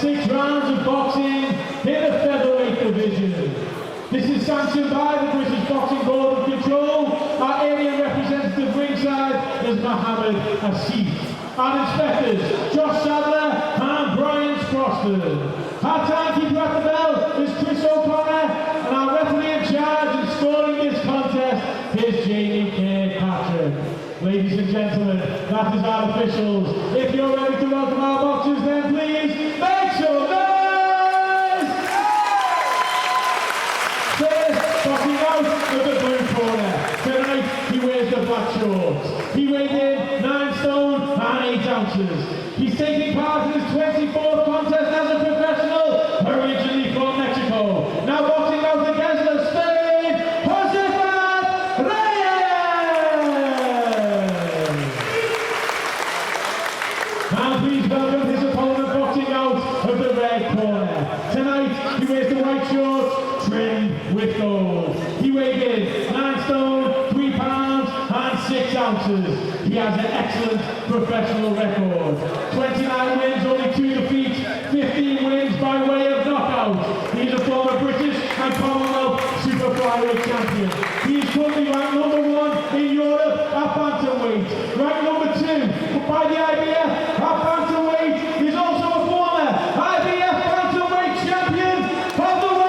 6 rounds of boxing in the featherweight division. This is sanctioned by the British Boxing Board of Control. Our area representative ringside is Mohammed Asif. Our inspectors, Josh Sadler and Brian Sproston. Our timekeeper at the bell is Chris O'Connor, and our referee in charge in scoring this contest is Jamie Kirkpatrick. Ladies and gentlemen, that is our officials. If you're ready to welcome our boxers, then please make some noise! First, boxing out of the blue corner. Tonight, he wears the black shorts. He weighed in 9 stone and 8 ounces. He's taking part in his 24th contest as a professional, originally from Mexico. Now boxing out against the Spain, Joseafat Reyes! And please welcome his opponent boxing out of the red corner. Tonight, he wears the white shorts, trimmed with gold. He weighed in 9 stone, 3 pounds and 6 ounces. He has an excellent professional record. 29 wins, only 2 defeats, 15 wins by way of knockout. He is a former British and Commonwealth Super Flyweight champion. He is currently ranked #1 in Europe at bantamweight. Ranked #2 by the IBF at bantamweight. He's also a former IBF bantamweight champion of the world.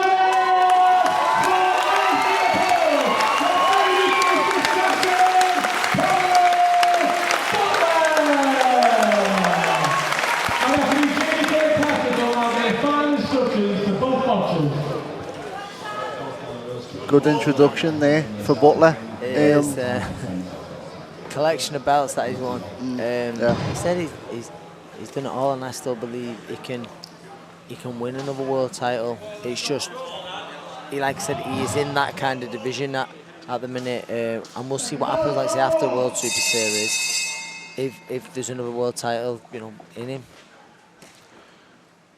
Good introduction there for Butler. It is a collection of belts that he's won. He said he's done it all, and I still believe he can win another world title. It's just, like I said, he is in that kind of division at the minute, and we'll see what happens. Like I say, after World Super Series, if there's another world title, you know, in him.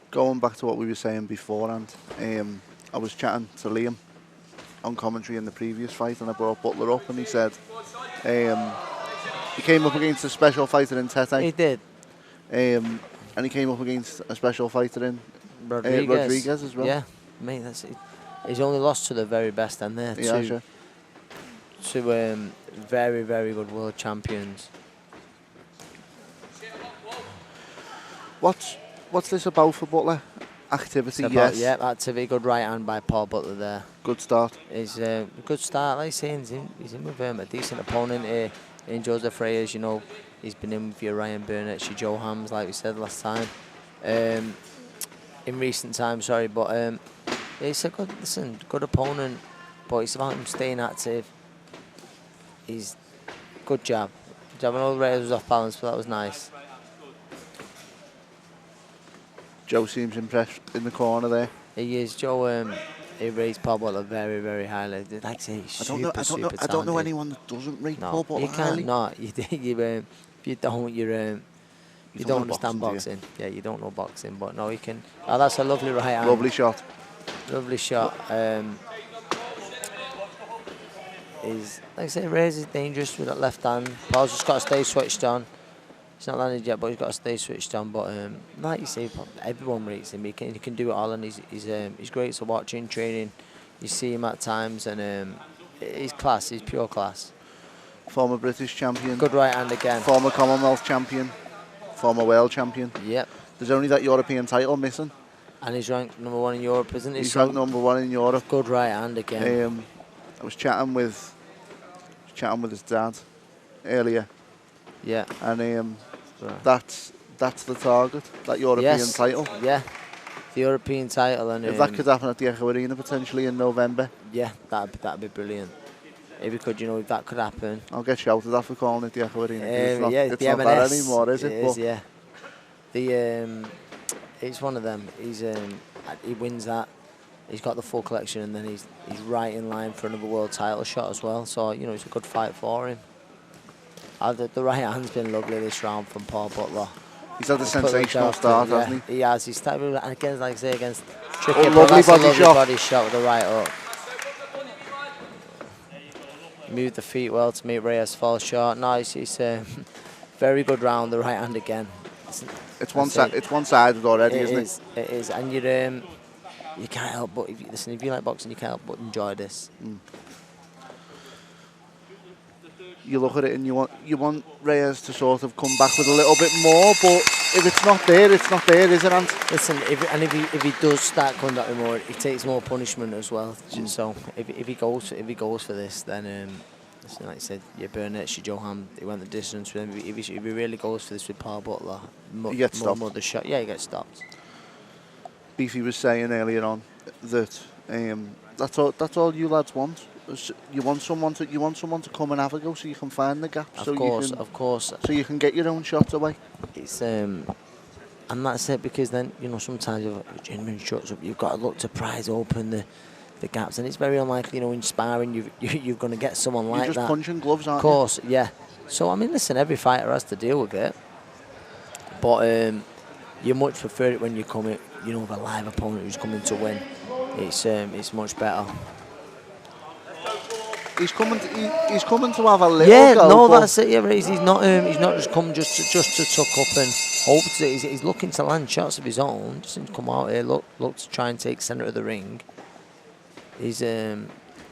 Going back to what we were saying beforehand, I was chatting to Liam on commentary in the previous fight, and I brought Butler up, and he said he came up against a special fighter in Tete. He did. And he came up against a special fighter in Rodriguez as well. Yeah, I mean, that's it. He's only lost to the very best, and they're two very, very good world champions. What's this about for Butler? Activity, yes. Yeah, activity. Good right hand by Paul Butler there. Good start. It's a good start. Like I say, he's in with a decent opponent here in Joseafat Reyes. You know, he's been in with your Ryan Burnett, your Joe Hams, like we said last time. In recent times, sorry, but it's a good opponent. But it's about him staying active. He's good jab. I know Reyes was off balance, but that was nice. Joe seems impressed in the corner there. He is. Joe, he rates Paul Butler very, very highly. Like I say, he's super talented. I don't know anyone that doesn't rate Paul Butler highly. No, you don't. You don't understand boxing. Yeah, you don't know boxing, but no, you can. Oh, that's a lovely right hand. Lovely shot. Lovely shot. Is like I say, Reyes is dangerous with that left hand. Paul's just got to stay switched on. He's not landed yet, but he's got to stay switched on. But like you say, everyone rates him. He can do it all, and he's great to watch in training. You see him at times, and he's class. He's pure class. Former British champion. Good right hand again. Former Commonwealth champion. Former world champion. Yep. There's only that European title missing. And he's ranked #1 in Europe, isn't he? He's ranked #1 in Europe. Good right hand again. I was chatting with his dad earlier. Yeah. And that's the target, that European title. Yeah, the European title, and if that could happen at the Echo Arena potentially in November. Yeah, that'd be brilliant. If it could, if that could happen. I'll get shouted at for calling it the Echo Arena. It's not M&S, that anymore, is it? It is, yeah. It's one of them. He wins that. He's got the full collection, and then he's right in line for another world title shot as well. So it's a good fight for him. The right hand's been lovely this round from Paul Butler. He's had a sensational start, hasn't he? He has. He started with, against, like I say, against tricky. Lovely body shot with the right hook. Moved the feet well to make Reyes fall short. Nice. It's a very good round. The right hand again. It's one-sided already, isn't it? It is, and you can't help but if you like boxing, you can't help but enjoy this. You look at it and you want Reyes to sort of come back with a little bit more, but if it's not there, is it, Ant? Listen, if he does start coming back with more, he takes more punishment as well. So if he goes for this, then listen, like I said, you burn it. Johan, he went the distance with him. If he really goes for this with Paul Butler, he gets stopped. More the shot. Yeah, he gets stopped. Beefy was saying earlier on that that's all you lads want. You want someone to come and have a go, so you can find the gaps. Of course. So you can get your own shots away. It's and that's it, because then sometimes if genuine shots up, you've got to look to prise open the gaps, and it's very unlikely in sparring you're going to get someone like that. You're just punching gloves, aren't you? Of course, yeah. So I mean, listen, every fighter has to deal with it, but you much prefer it when you come with a live opponent who's coming to win. It's much better. He's coming to have a little go. Yeah, no, that's it. Yeah, he's not just come just to tuck up and hope to. He's looking to land shots of his own. Doesn't come out here look to try and take centre of the ring. He's the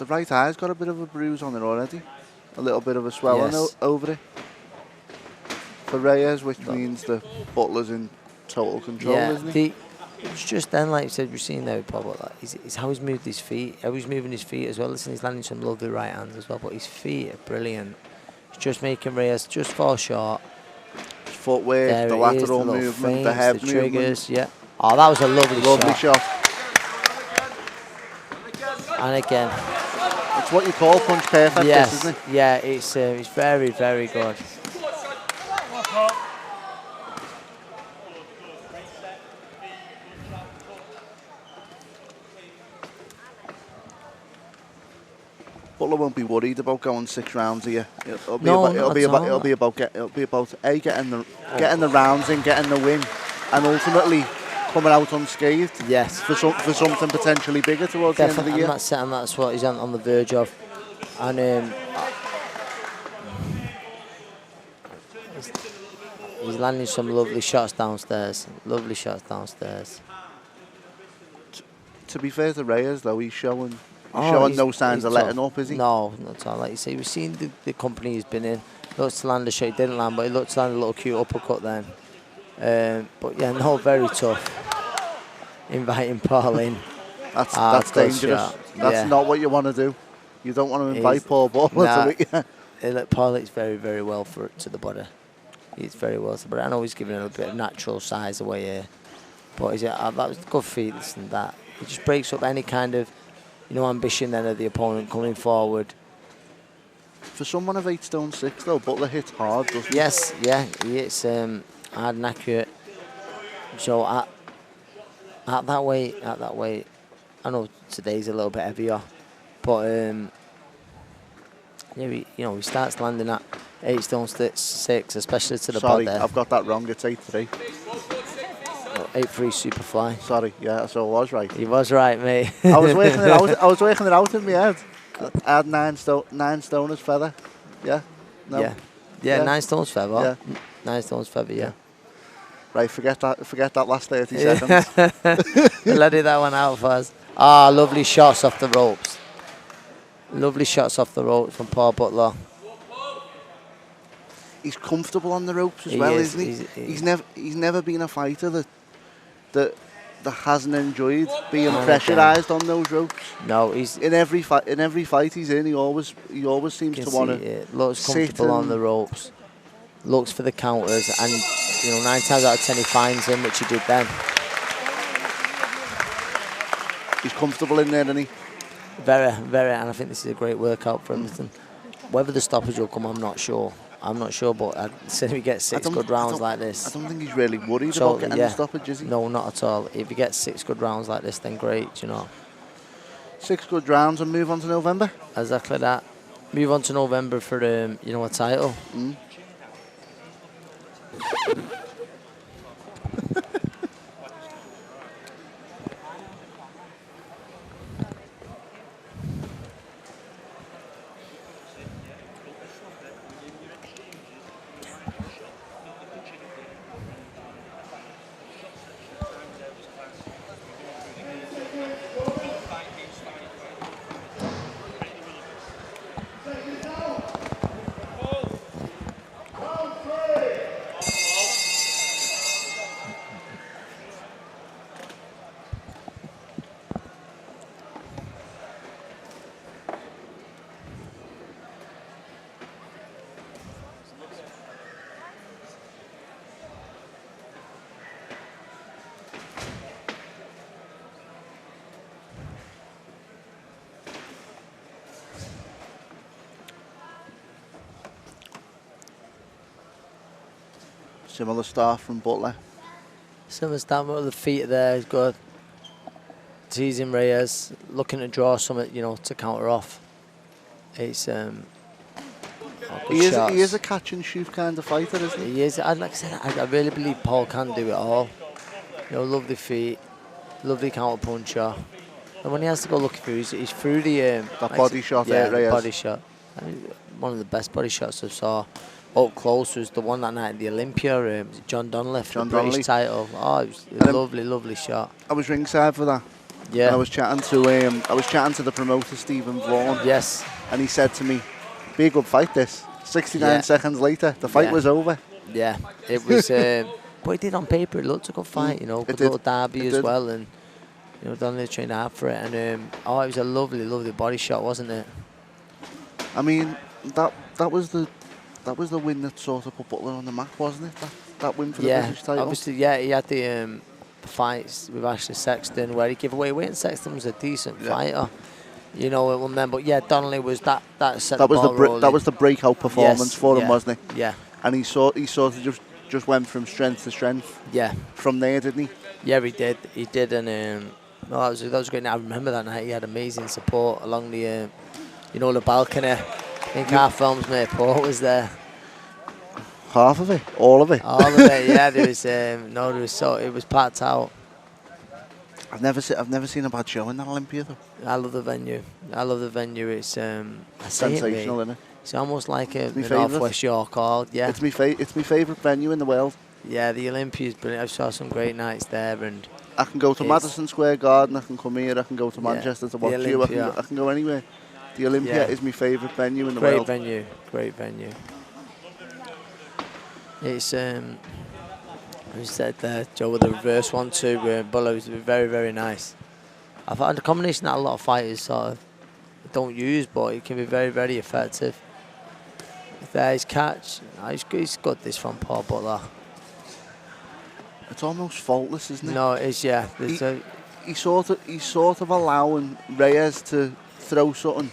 right eye's got a bit of a bruise on it already, a little bit of a swelling over it for Reyes, which means the Butler's in total control, isn't he? It's just then, like you said, we've seen there with Paul Butler, is how he's moved his feet, how he's moving his feet as well. Listen, he's landing some lovely right hands as well, but his feet are brilliant. It's just making Reyes just fall short. His footwork, the lateral movement, the head movement. Triggers, yeah. Oh, that was a lovely shot. And again, it's what you call punch perfect, isn't it? Yeah, it's very, very good. Butler won't be worried about going 6 rounds here. It'll be about getting the rounds in, getting the win, and ultimately coming out unscathed. Yes. For something potentially bigger towards the end of the year. And that's what he's on the verge of. And he's landing some lovely shots downstairs. To be fair to Reyes, though, he's showing no signs of letting up, is he? No, not at all. Like you say, we've seen the company he's been in. Looks to land a shot, he didn't land, but he looked to land a little cute uppercut then. But yeah, no, very tough. Inviting Paul in. That's dangerous. That's not what you want to do. You don't want to invite Paul Butler to it. Paul hits very, very well to the body. He's very well to the body. I know he's giving a bit of natural size away here. But that was good feet, listen, that. He just breaks up any kind of ambition then of the opponent coming forward. For someone of 8 stone 6 though, Butler hits hard, doesn't he? Yes, yeah, he hits hard and accurate. So at that weight, I know today's a little bit heavier, but he starts landing at 8 stone 6, especially to the body. Sorry, I've got that wrong. It's 8'3". 8'3" Superfly. Sorry, yeah, so I was right. He was right, mate. I was working it out in my head. I had 9 stone as feather. Yeah. No. Yeah. 9 stones feather. Yeah. 9 stones feather. Yeah. Right, forget that last 30 seconds. Let it that one out for us. Ah, lovely shots off the ropes. Lovely shots off the ropes from Paul Butler. He's comfortable on the ropes as well, isn't he? He's never been a fighter that hasn't enjoyed being pressurised on those ropes. No, he's in every fight he's in. He always seems to want to. Looks comfortable on the ropes. Looks for the counters, and 9 times out of 10 he finds him, which he did then. He's comfortable in there, isn't he? Very, very, and I think this is a great workout for him. Whether the stoppage will come, I'm not sure, but I'd say if he gets 6 good rounds like this. I don't think he's really worried about getting the stoppage, is he? No, not at all. If he gets 6 good rounds like this, then great, 6 good rounds and move on to November? Exactly that. Move on to November for, a title. Similar start from Butler. Similar start with the feet there. He's good. Teasing Reyes, looking to draw something, to counter off. It's he is a catch and shoot kind of fighter, isn't he? He is. Like I said, I really believe Paul can do it all. Lovely feet, lovely counter puncher. And when he has to go looking through, he's through the that body shot. Yeah, Reyes. body shot. I mean, one of the best body shots I saw up close was the one that night at the Olympia. John Donnelly for the British title. Oh, it was a lovely, lovely shot. I was ringside for that. Yeah. And I was chatting to the promoter Stephen Vaughan. Yes. And he said to me, "Be a good fight, this." 69 seconds later, the fight was over. Yeah, it was. But it did on paper. It looked a good fight. Good little derby as well, and Donnelly trained hard for it. And it was a lovely, lovely body shot, wasn't it? I mean, that was the win that sort of put Butler on the map, wasn't it? That win for the British title. Obviously, he had the fights with Ashley Sexton where he gave away weight, and Sexton was a decent fighter. It won then, but Donnelly was that set the ball rolling. That was the breakout performance for him, wasn't it? Yeah. And he sort of just went from strength to strength. Yeah. From there, didn't he? Yeah, he did. He did, and that was great. I remember that night. He had amazing support along the, the balcony. I think our film's mate Paul was there. Half of it, all of it. All of it. Yeah, there was it was packed out. I've never seen a bad show in that Olympia though. I love the venue. It's sensational, isn't it? It's almost like a North West York Hall. Yeah. It's my favourite venue in the world. Yeah, the Olympia is brilliant. I saw some great nights there, and I can go to Madison Square Garden. I can come here. I can go to Manchester to watch you. I can go anywhere. The Olympia is my favourite venue in the world. Great venue. It's we said there, Joe, with the reverse 1-2, Butler was very, very nice. I've had a combination that a lot of fighters sort of don't use, but it can be very, very effective. There's catch. He's got this from Paul Butler. It's almost faultless, isn't it? No, it is. Yeah. He's sort of allowing Reyes to throw something,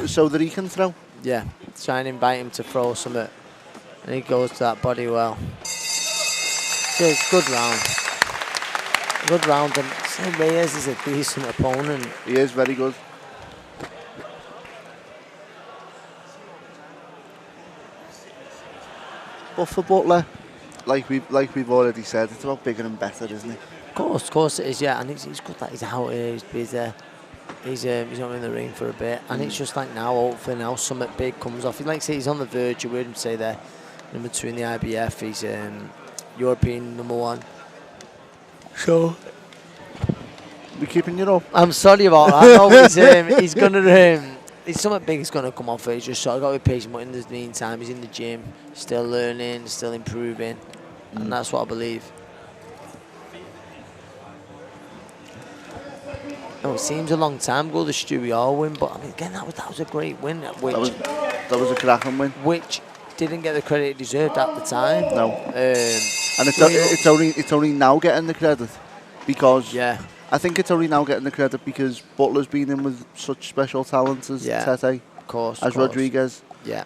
so that he can throw. Yeah, try and invite him to throw something, and he goes to that body well. So it's a good round. Good round, and Reyes is a decent opponent. He is very good. But for Butler, like we've already said, it's about bigger and better, isn't it? Of course it is, yeah. And he's good that he's out here, he's busy. He's not in the ring for a bit, and it's just like now, hopefully now something big comes off. Like I say, he's on the verge. You heard him say there, number 2 in the IBF. He's European #1. So we're keeping you up. I'm sorry about that. No, he's gonna. It's something big is going to come off it. He's just sort of got to be patient, but in the meantime, he's in the gym, still learning, still improving, and that's what I believe. No, it seems a long time ago the Stewie Hall win, but I mean, again, that was a great win. That was a cracking win. Which didn't get the credit it deserved at the time. No. And it's only now getting the credit because I think it's only now getting the credit because Butler's been in with such special talents as Tete, of course, Rodriguez. Yeah.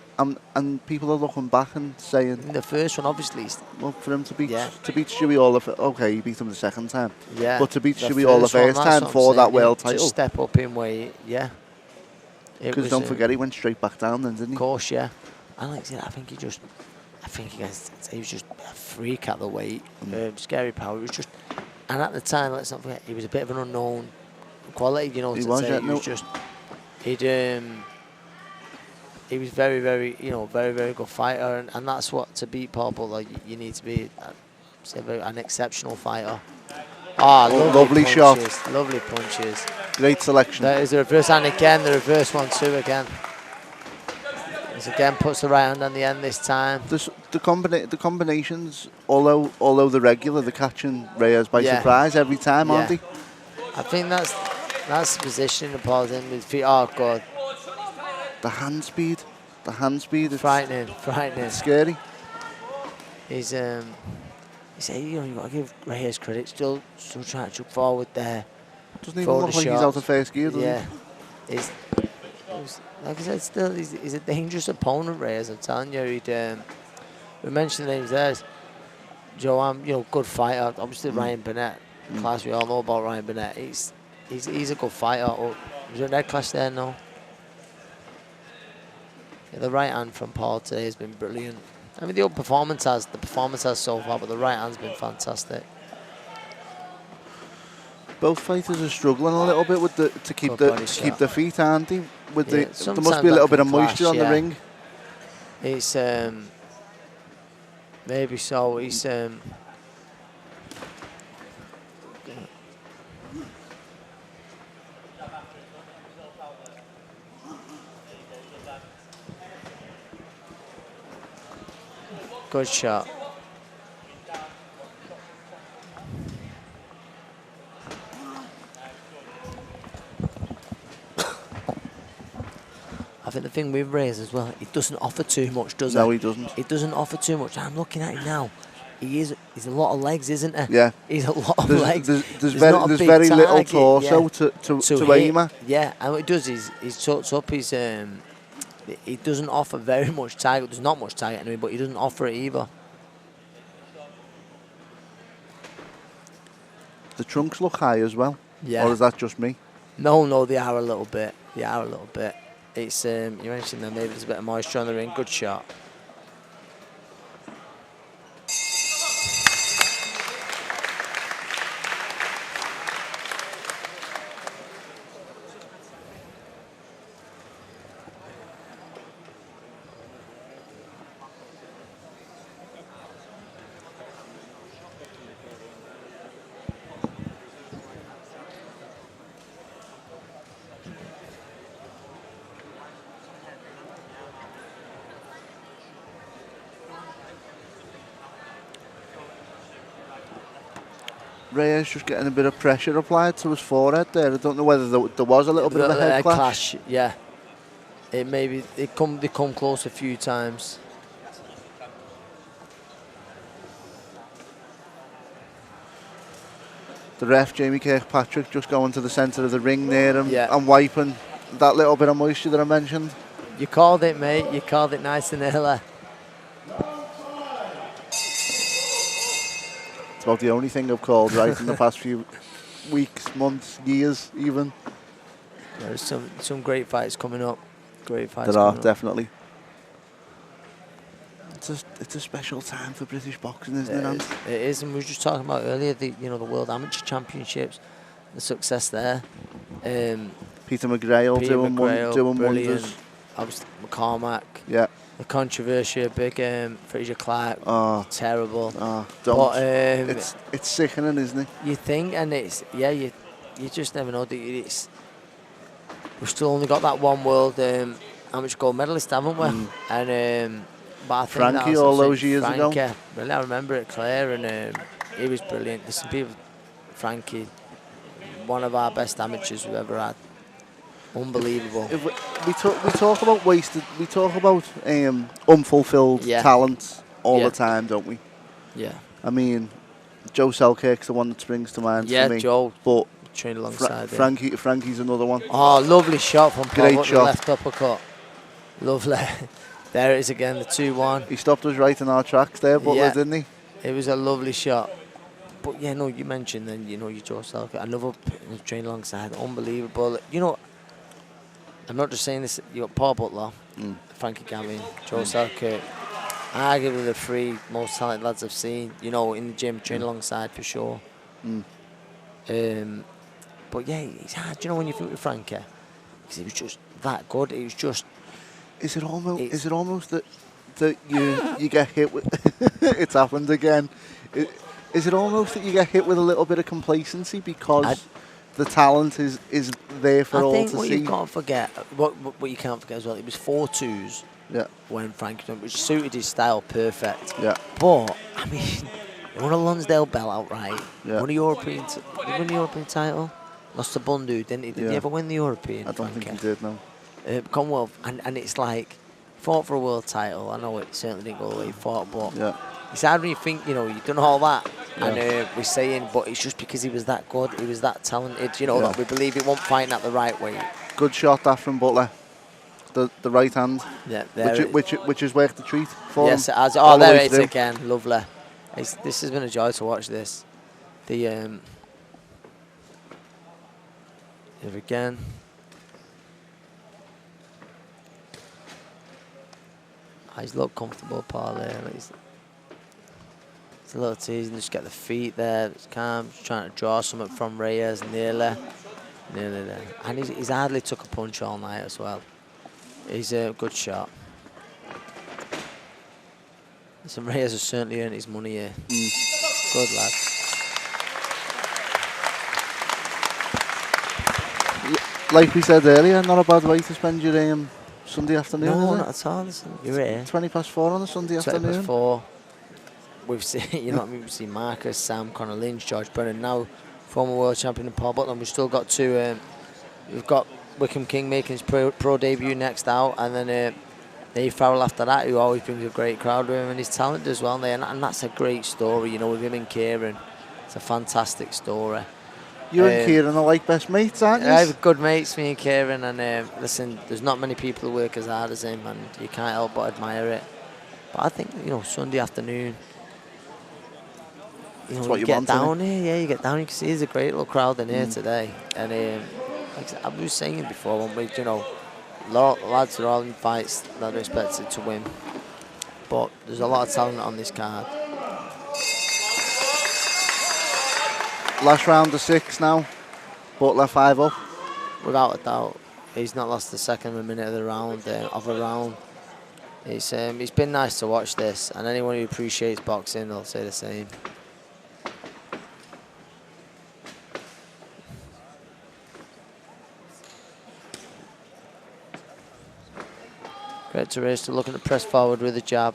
And people are looking back and saying the first one, obviously. Well, for him to beat Stewie Hall, he beat him the second time. Yeah. But to beat Stewie Hall the first time for that world title. Just step up in weight, Because don't forget, he went straight back down then, didn't he? Of course, yeah. And like I said, I think he was just a freak at the weight. Scary power. It was just, and at the time, let's not forget, he was a bit of an unknown quality. He was very, very, very, very good fighter, and that's what, to beat Paul Butler, you need to be an exceptional fighter. Lovely shot. Lovely punches. Great selection. There is the reverse, and again, the reverse 1-2 again. This again puts the right hand on the end this time. The combinations, although the regular, they're catching Reyes by surprise every time, aren't they? I think that's the positioning of Paul's in with feet. Oh, God. The hand speed. It's frightening. It's scary. He's you've got to give Reyes credit. Still trying to chuck forward there. Doesn't even look like he's out of first gear, does he? Like I said, still he's a dangerous opponent, Reyes. I'm telling you. We mentioned the names there. Joe, good fighter. Obviously, Ryan Burnett, class. We all know about Ryan Burnett. He's a good fighter. Oh, was there a red clash there? No. Yeah, the right hand from Paul today has been brilliant. I mean, the performance has so far, but the right hand's been fantastic. Both fighters are struggling a little bit with to keep the feet, aren't they? There must be a little bit of moisture on the ring. It's maybe so. He's good shot. I think the thing with Reyes as well, he doesn't offer too much, does he? No, he doesn't. He doesn't offer too much. I'm looking at him now. He's a lot of legs, isn't he? Yeah. He's a lot of legs. There's very little torso to aim at. Yeah, and what he does is he tucks up his. He doesn't offer very much target. There's not much target anyway, but he doesn't offer it either. The trunks look high as well. Yeah. Or is that just me? No, they are a little bit. It's you mentioned that maybe there's a bit of moisture on the ring. Good shot. Reyes just getting a bit of pressure applied to his forehead there. I don't know whether there was a little bit of a head clash. Yeah, they come close a few times. The ref, Jamie Kirkpatrick, just going to the centre of the ring there and wiping that little bit of moisture that I mentioned. You called it, mate. You called it nice and early. It's about the only thing I've called right in the past few weeks, months, years even. There's some great fights coming up. Great fights. There are, definitely. It's a special time for British boxing, isn't it, Ant? It is, and we were just talking about earlier the World Amateur Championships, the success there. Peter McGrail doing wonders. Obviously McCormack. Yeah. The controversy, big Fraser Clark. Oh, terrible. Oh, don't. But, it's sickening, isn't it? You think, and it's you just never know. We've still only got that one world amateur gold medalist, haven't we? And but I think Frankie all those years ago. Really, I remember it clear, and he was brilliant. There's some people, Frankie, one of our best amateurs we've ever had. Unbelievable. We talk about wasted. We talk about unfulfilled talent all the time, don't we? Yeah. I mean, Joe Selkirk's the one that springs to mind for me. Yeah, Joe. But trained alongside Frankie's another one. Oh, lovely shot from Paul Butler, shot. left uppercut. Lovely. There it is again, the 2-1. He stopped us right in our tracks there, Butler, didn't he? It was a lovely shot. But yeah, no, you mentioned then, you Joe Selkirk, another trained alongside, unbelievable. I'm not just saying this, you got Paul Butler, Frankie Gavin, Joe Selkirk, arguably the three most talented lads I've seen, in the gym, train alongside for sure. But yeah, it's hard, when you think with Frankie, because he was just that good. It was just. Is it almost that you get hit with? It's happened again. Is it almost that you get hit with a little bit of complacency because the talent is there for all to see? I think what you can't forget, what you can't forget as well, it was 4-2s. Yeah. When Frankie done, which suited his style perfect. Yeah. But I mean, he won a Lonsdale belt outright. Yeah. Won a European. Did he win the European title? Lost to Bundu, didn't he? Did he ever win the European? I don't think he did. No. Commonwealth, and it's like fought for a world title. I know it certainly didn't go the way he fought, but it's hard when you think you've done all that, and we're saying, but it's just because he was that good, he was that talented. That we believe he won't fight at the right way. Good shot that from Butler. The right hand. Yeah, which is worth the treat for him. Yes, it has. Oh, there it is again. Lovely. This has been a joy to watch this. Here again. He's looked comfortable, Paul there. It's a little teasing, just get the feet there. It's calm, just trying to draw something from Reyes, nearly there. And he's hardly took a punch all night as well. He's a good shot. So Reyes has certainly earned his money here. Good lad. Like we said earlier, not a bad way to spend your Sunday afternoon, No, is not at all. Listen, you're here. 4 on a Sunday 20 afternoon. past 4. We've seen, you know what I mean? We've seen Marcus, Sam, Connor Lynch, George Brennan, now former world champion and Paul Butler. We've still got two. We've got Wickham King making his pro debut next out, and then Dave Farrell after that, who always brings a great crowd with him, and he's talented as well. And that's a great story, you know, with him and Kieran. It's a fantastic story. You and Kieran are like best mates, aren't you? I have good mates, me and Kieran, and listen, there's not many people who work as hard as him, and you can't help but admire it. But I think, you know, Sunday afternoon, you know, you get down here, yeah, you get down, you can see there's a great little crowd in here today. And like I was saying before, when we, you know, lads are all in fights that are expected to win. But there's a lot of talent on this card. Last round of 6 now. Butler 5 up. Without a doubt, he's not lost the second minute of the round, of a round. It's been nice to watch this, and anyone who appreciates boxing will say the same. Great to Reyes to looking to press forward with a jab.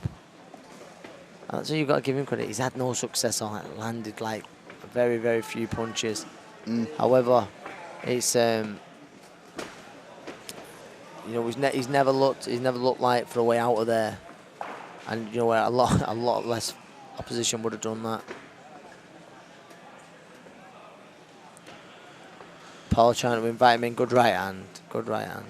That's what you've got to give him credit. He's had no success on it. Landed like very, very few punches. However, it's you know, he's never looked like for a way out of there, and you know where a lot less opposition would have done that. Paul trying to invite him in. Good right hand. Good right hand.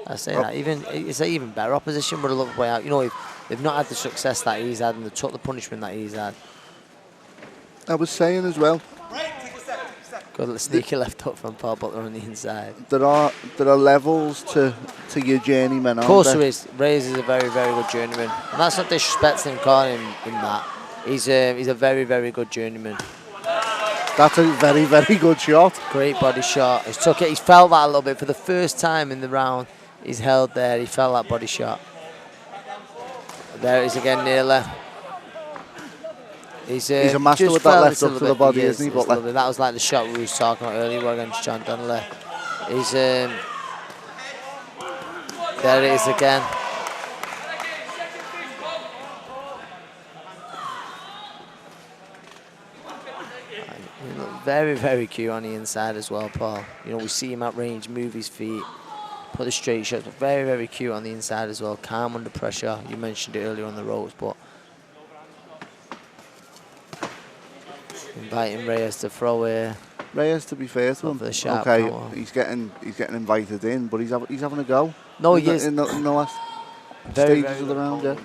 I say that it's an even better opposition would have looked way out. You know, if they've not had the success that he's had and they took the punishment that he's had. I was saying as well. Good sneaky left hook from Paul Butler on the inside. There are levels to your journeyman. Of course there is. Reyes is a very, very good journeyman, and that's not disrespecting him calling him that. He's a very, very good journeyman. That's a very, very good shot. Great body shot. He's took it. He's felt that a little bit for the first time in the round. He's held there. He felt that body shot. There it is again, nearly. He's a master with that left hook to the body, isn't he? Butler? That was like the shot we were talking about earlier against John Donnelly. He's there it is again. Very, very cute on the inside as well, Paul. You know, we see him at range, move his feet, put the straight shots, but very, very cute on the inside as well. Calm under pressure. You mentioned it earlier on the ropes, but inviting Reyes to throw here. Reyes, to be fair to him, okay, he's getting invited in, but he's having a go. No, he is in the last stages of the round. Yeah.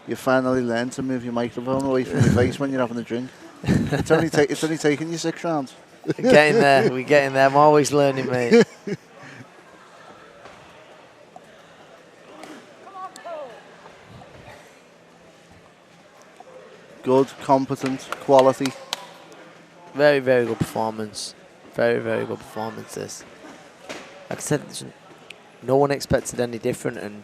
You finally learn to move your microphone away from your face when you're having a drink. It's only taking you 6 rounds. We're getting there. We're getting there. I'm always learning, mate. Good, competent, quality. Very, very good performance. Very, very good performance, this. Like I said, no one expected any different, and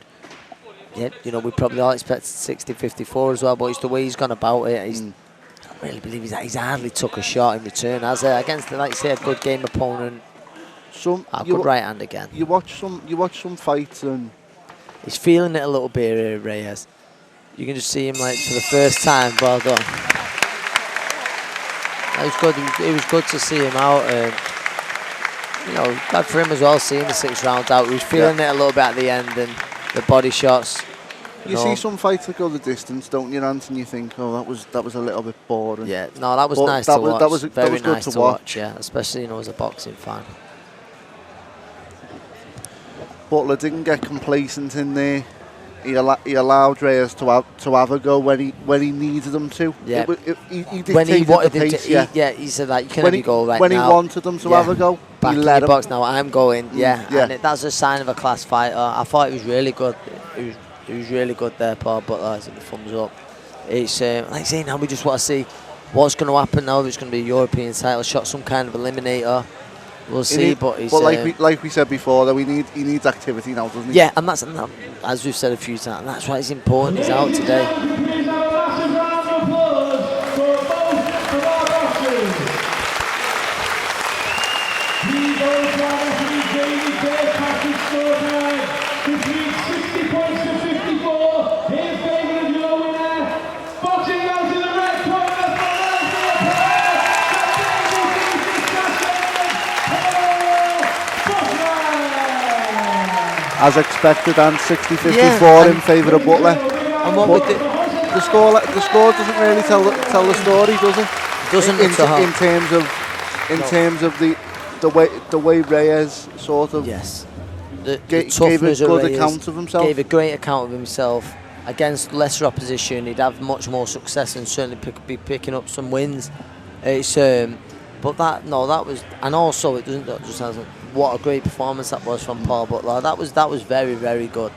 yeah, you know, we probably all expected 60-54 as well, but it's the way he's gone about it. I really believe he's hardly took a shot in return, has he? Against, like you say, a good game opponent. Good right hand again. You watch some fights and he's feeling it a little bit here, Reyes. You can just see him like for the first time. Well done. It was good. It was good to see him out. You know, glad for him as well, seeing the 6 rounds out. He was feeling it a little bit at the end, and the body shots. You see some fights that go the distance, don't you, Ant? And you think, oh, that was a little bit boring. Yeah, no, that was nice to watch. That was very good nice to watch. Yeah, especially, you know, as a boxing fan. Butler didn't get complacent in there. he allowed Reyes to have a go when he needed him to. Yeah. He dictated when he wanted the pace, he said that you can have your goal right when now. When he wanted him to have a go, back he in let your him. box now. I'm going. And that's a sign of a class fighter. I thought he was really good. He was really good there, Paul Butler. I think the thumbs up. It's like I say now, we just want to see what's going to happen now. If it's going to be a European title shot, some kind of eliminator. We'll see, but like we said before, that he needs activity now, doesn't he? Yeah, and that's as we've said a few times. That's why it's important. He's out today. Please have a massive round of applause for both of our boxers. He goes down referee Jamie Kirkpatrick scorecard between 60 points to 54 in favour of your winner. Boxing out in the red corner from As expected, and 60-54 in favour of Butler. And what we did, the score doesn't really tell the story, does it? Doesn't in terms of the way Reyes sort of gave a good account of himself. Gave a great account of himself against lesser opposition. He'd have much more success and certainly be picking up some wins. It's but that was, and also it doesn't just has what a great performance that was from Paul Butler. That was very, very good.